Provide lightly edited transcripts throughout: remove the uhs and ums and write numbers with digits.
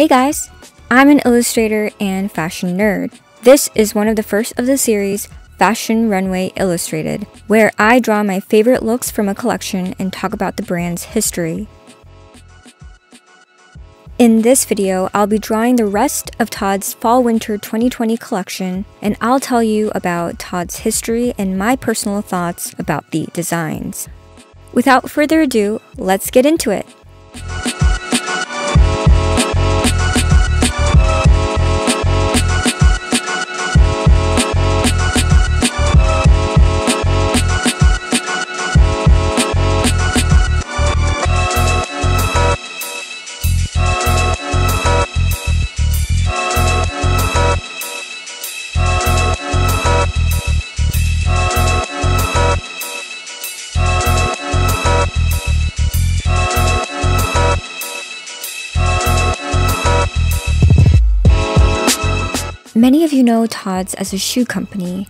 Hey guys! I'm an illustrator and fashion nerd. This is one of the first of the series, Fashion Runway Illustrated, where I draw my favorite looks from a collection and talk about the brand's history. In this video, I'll be drawing the rest of TOD'S Fall-Winter 2020 collection, and I'll tell you about TOD'S history and my personal thoughts about the designs. Without further ado, let's get into it! Many of you know TOD'S as a shoe company.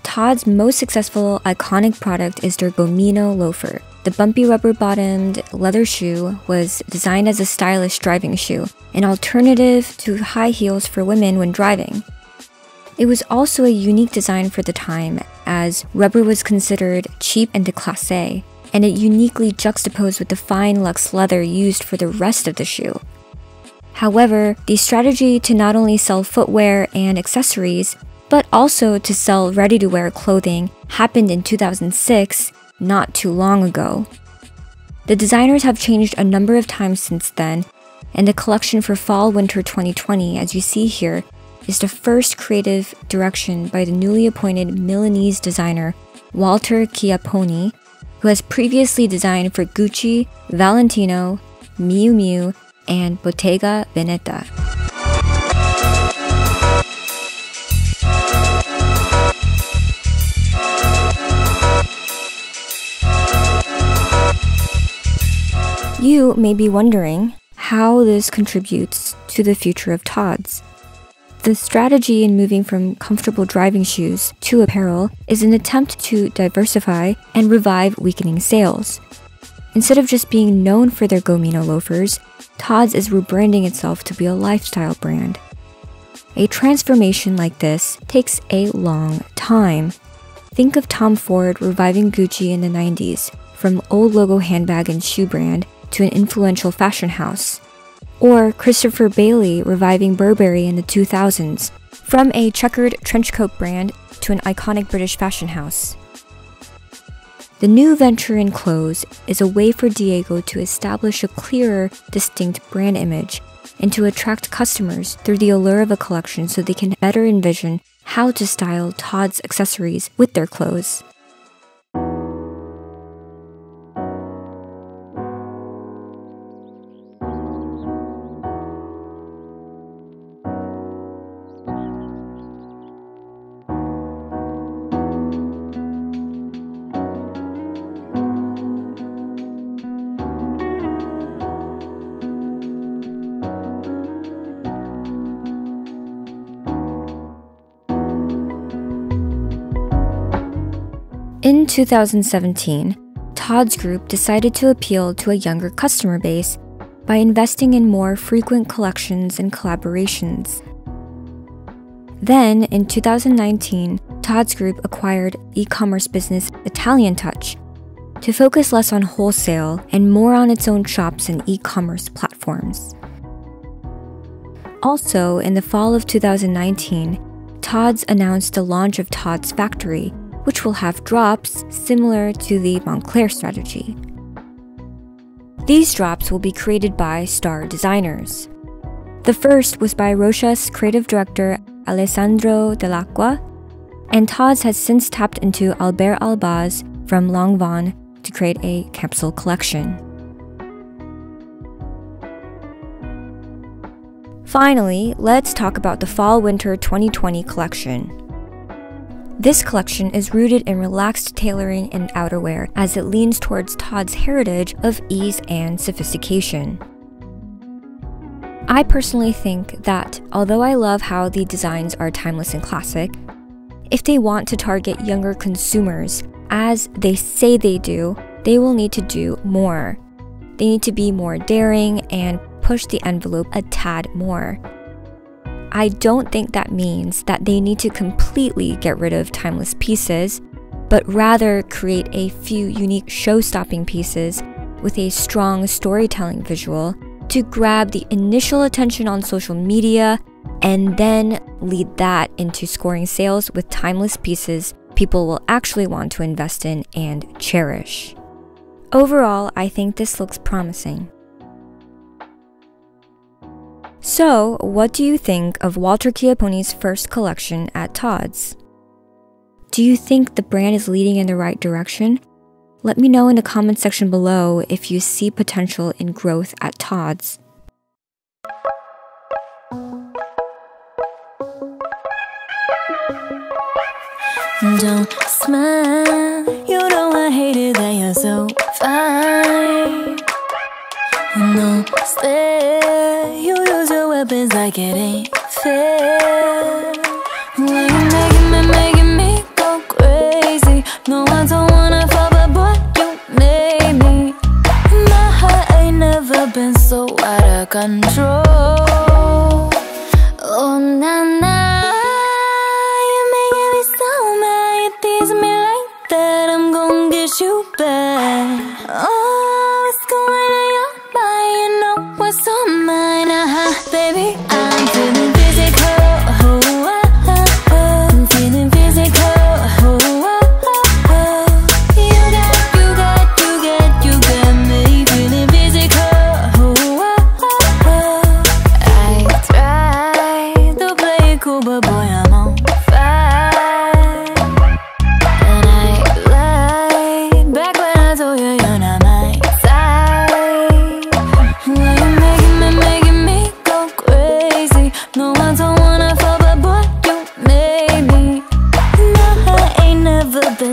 TOD'S most successful iconic product is their Gomino loafer. The bumpy rubber-bottomed leather shoe was designed as a stylish driving shoe, an alternative to high heels for women when driving. It was also a unique design for the time, as rubber was considered cheap and déclassé, and it uniquely juxtaposed with the fine luxe leather used for the rest of the shoe. However, the strategy to not only sell footwear and accessories, but also to sell ready-to-wear clothing happened in 2006, not too long ago. The designers have changed a number of times since then, and the collection for Fall-Winter 2020, as you see here, is the first creative direction by the newly appointed Milanese designer Walter Chiapponi, who has previously designed for Gucci, Valentino, Miu Miu, and Bottega Veneta. You may be wondering how this contributes to the future of TOD'S. The strategy in moving from comfortable driving shoes to apparel is an attempt to diversify and revive weakening sales. Instead of just being known for their Gomino loafers, TOD'S is rebranding itself to be a lifestyle brand. A transformation like this takes a long time. Think of Tom Ford reviving Gucci in the 90s, from old logo handbag and shoe brand to an influential fashion house. Or Christopher Bailey reviving Burberry in the 2000s, from a checkered trench coat brand to an iconic British fashion house. The new venture in clothes is a way for Diego to establish a clearer, distinct brand image and to attract customers through the allure of a collection so they can better envision how to style TOD'S accessories with their clothes. In 2017, TOD'S Group decided to appeal to a younger customer base by investing in more frequent collections and collaborations. Then, in 2019, TOD'S Group acquired e-commerce business Italian Touch to focus less on wholesale and more on its own shops and e-commerce platforms. Also, in the fall of 2019, TOD'S announced the launch of TOD'S Factory, which will have drops similar to the Moncler strategy. These drops will be created by star designers. The first was by Rocha's creative director Alessandro Dell'Acqua, and TOD'S has since tapped into Albert Albaz from Lanvin to create a capsule collection. Finally, let's talk about the Fall-Winter 2020 collection. This collection is rooted in relaxed tailoring and outerwear as it leans towards TOD'S heritage of ease and sophistication. I personally think that, although I love how the designs are timeless and classic, if they want to target younger consumers, as they say they do, they will need to do more. They need to be more daring and push the envelope a tad more. I don't think that means that they need to completely get rid of timeless pieces, but rather create a few unique show-stopping pieces with a strong storytelling visual to grab the initial attention on social media and then lead that into scoring sales with timeless pieces people will actually want to invest in and cherish. Overall, I think this looks promising. So, what do you think of Walter Chiappone's first collection at TOD'S? Do you think the brand is leading in the right direction? Let me know in the comment section below if you see potential in growth at TOD'S. Don't smile, you know I hate it that you're so fine. No stare, you use your weapons like it ain't fair. When you're making me go crazy. No, I don't wanna fall, but boy, you made me. My heart ain't never been so out of control. Oh, na na. You back. Oh, what's going on your mind? You know what's on mine. Baby, I'm feeling physical. Oh, oh, oh. I'm feeling physical. Oh, oh, oh. You got me feeling physical. Oh, oh, oh. I tried to play it cool, but boy, I'm on fire.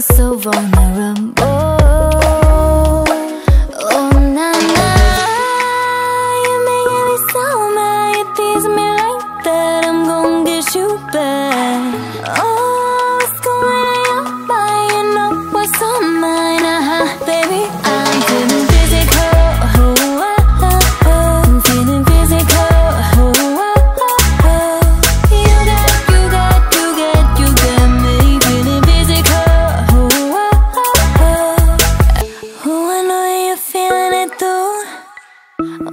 So vulnerable. Oh, na na. You're making me so mad. You tease me like that. I'm gon' get you back. Oh, what's going on your mind? You know what's on mine. Baby, I'm feeling physical. Oh, oh, oh, oh. I'm feeling physical. Oh, oh, oh, oh. You got me feeling physical.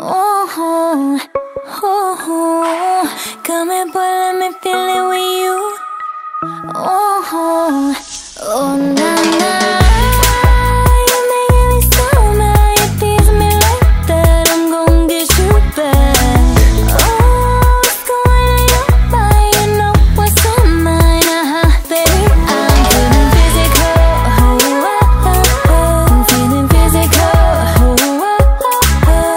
Oh, oh, oh. Come here, boy, let me feel it with you. Oh, oh, oh, na na. You're making me so mad. You tease me like that. I'm gon' get you back. Oh, what's going on your mind? You know what's on mine. Baby, I'm feeling physical. Oh, oh, oh, oh. I'm feeling physical. Oh, oh, oh.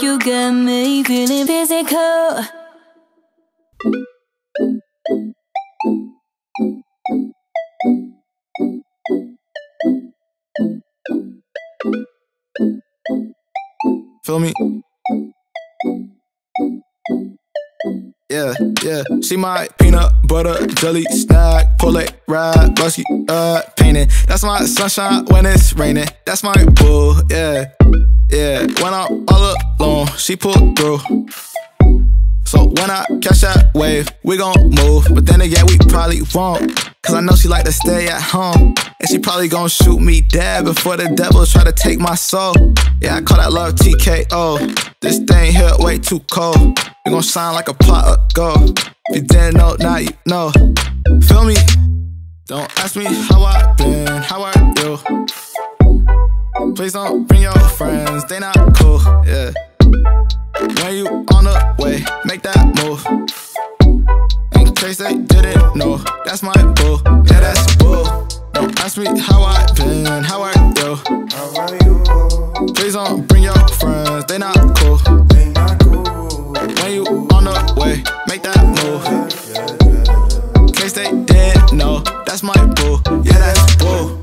You got me feeling physical. Feel me? Yeah, yeah. She my peanut butter jelly snack. Pull it, ride, busky, painting. That's my sunshine when it's raining. That's my boo, yeah. Yeah, when I'm all alone, she pull through. So when I catch that wave, we gon' move. But then again, we probably won't. Cause I know she like to stay at home. And she probably gon' shoot me dead before the devil try to take my soul. Yeah, I call that love TKO. This thing here way too cold. We gon' shine like a pot of gold. If you didn't know, now you know. Feel me? Don't ask me how I been, how are you? Please don't bring your friends, they not cool, yeah. When you on the way, make that move. In case they didn't know, that's my boo, yeah, that's boo. Don't ask me how I been, how are you? Please don't bring your friends, they not cool. When you on the way, make that move. In case they didn't know, that's my boo, yeah, that's boo.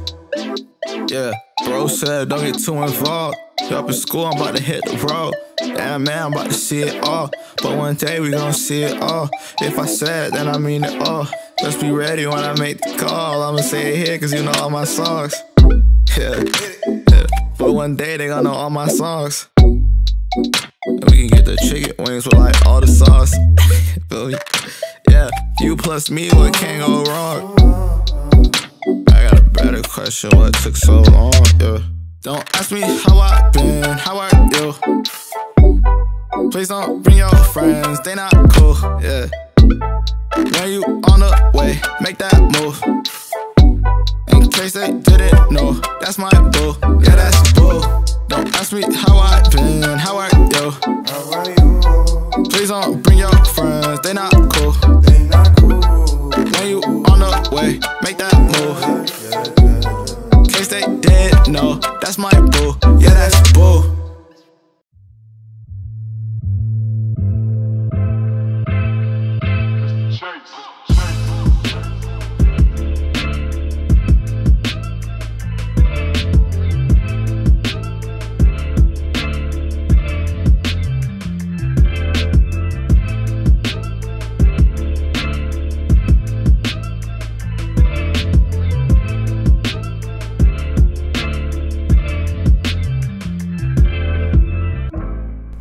Yeah, bro said don't get too involved. You up in school, I'm about to hit the road. Yeah, man, I'm about to see it all. But one day we gon' see it all. If I said it, then I mean it all. Just be ready when I make the call. I'ma say it here, cause you know all my songs. Yeah. But one day they gon' know all my songs. And we can get the chicken wings with like all the sauce. Feel me? Yeah, you plus me, what can't go wrong? I got a better question, what took so long? Yeah. Don't ask me how I been, how are you? Please don't bring your friends, they not cool, yeah. When you on the way, make that move. In case they didn't know, that's my boo, yeah, that's boo. Don't ask me how I been, how are you? Please don't bring your friends, they not cool. When you on the way, make that move. In case they didn't know, that's my boo, yeah, that's boo.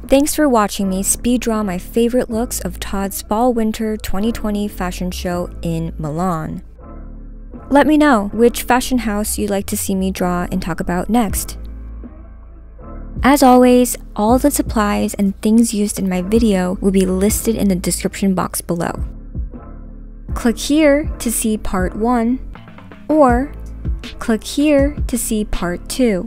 Thanks for watching me speed draw my favorite looks of TOD'S Fall-Winter 2020 fashion show in Milan. Let me know which fashion house you'd like to see me draw and talk about next. As always, all the supplies and things used in my video will be listed in the description box below. Click here to see part 1, or click here to see part 2.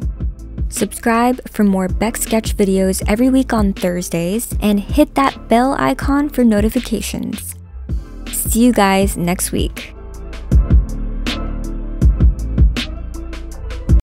Subscribe for more Baek sketch videos every week on Thursdays, and hit that bell icon for notifications. See you guys next week.